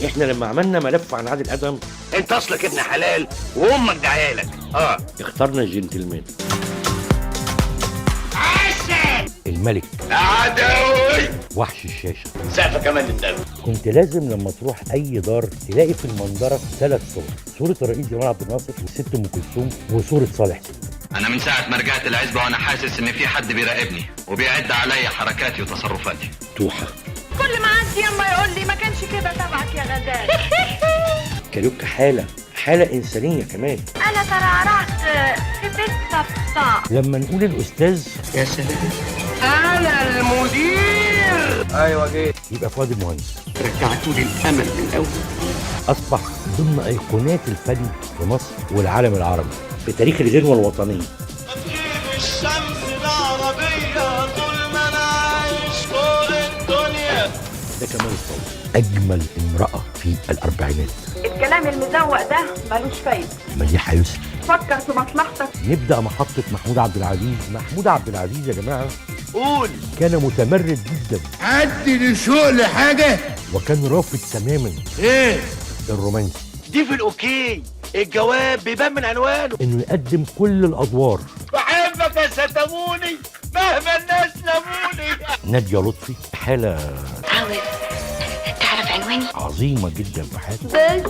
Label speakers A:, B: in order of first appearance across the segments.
A: احنا لما عملنا ملف عن عادل ادهم،
B: انت اصلك ابن حلال وامك دعيالك.
A: اخترنا الجنتلمان
B: عسل
A: الملك
B: عدوي
A: وحش الشاشه.
B: سقفه كمان للدم.
A: كنت لازم لما تروح اي دار تلاقي في المنظره 3 صور: صوره الرئيس جمال عبد الناصر والست ام كلثوم وصوره صالح سليم.
C: انا من ساعه ما رجعت العزبه وانا حاسس ان في حد بيراقبني وبيعد عليا حركاتي وتصرفاتي.
A: توحه
D: كل ما عندي يما يقول لي ما كانش كده تبعك يا غزال.
A: كالوكا حاله انسانيه كمان.
D: انا ترعرعت في بيت صفصاع.
A: لما نقول الاستاذ
B: يا سلام، انا المدير. ايوه جيت.
A: يبقى فؤاد المهندس.
B: رجعتوا لي الامل من الاول.
A: اصبح ضمن ايقونات الفن في مصر والعالم العربي في تاريخ الغنوه الوطنيه.
E: الشمس العربية طول ما انا عايش فوق الدنيا.
A: ده كمال الطويل، اجمل امراه في الاربعينات.
D: الكلام المزوق ده ملوش فايده.
A: مديحه يسري.
D: فكر في مصلحتك.
A: نبدا محطه محمود عبد العزيز. محمود عبد العزيز يا جماعه
B: قول.
A: كان متمرد جدا،
B: عدي لشوق لحاجه.
A: وكان رافض تماما
B: ايه
A: الرومانسي،
B: دي في الاوكي. الجواب بيبان من عنوانه.
A: انه يقدم كل الادوار.
B: بحبك يا ستموني مهما الناس لموني.
A: ناديه لطفي حاله
D: عاوز تعرف عنواني؟
A: عظيمه جدا في حياتها.
F: بس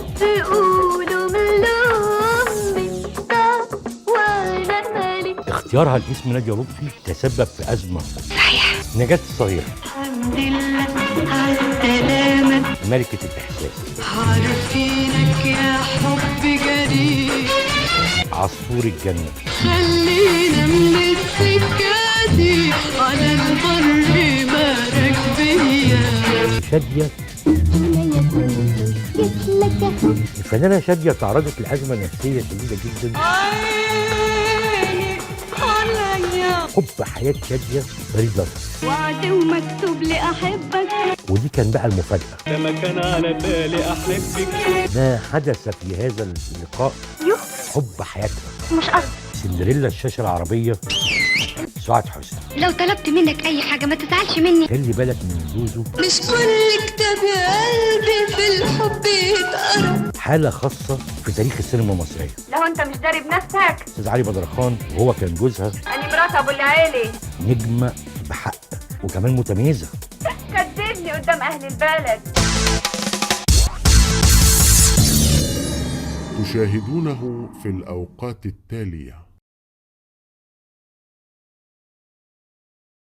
F: قولوا ملوم بالطاق وانا مالي.
A: اختيارها لاسم ناديه لطفي تسبب في ازمه.
D: صحيح.
A: نجاة الصغيره
F: الحمد لله على السلامة.
A: ملكه الاحساس.
F: عارفينك يا حب جريء.
A: عصفور الجنه.
F: خلينا من السكة دي على البر ما راكبية.
A: شاديه. الفنانه شاديه تعرضت لازمه نفسيه شديده جدا.
F: عيني عليا.
A: حب حياه شاديه فريد الأطرش.
F: وعد ومكتوب لي أحبك.
A: ودي كان بقى المفاجاه.
E: لما كان على بالي احبك.
A: ما حدث في هذا اللقاء حب حياتها.
D: مش قصدي.
A: سندريلا الشاشه العربيه سعاد حسني.
G: لو طلبت منك اي حاجه ما تزعلش مني.
A: خلي بالك من زوزو.
F: مش كل كتاب يا قلبي في الحب يتقرا.
A: حاله خاصه في تاريخ السينما المصريه.
D: لو انت مش داري بنفسك.
A: استاذ علي بدرخان وهو كان جوزها.
D: انا مرات ابو العيلي.
A: نجمه بحق وكمان متميزه.
D: كدبني قدام اهل البلد.
H: تشاهدونه في الأوقات التالية.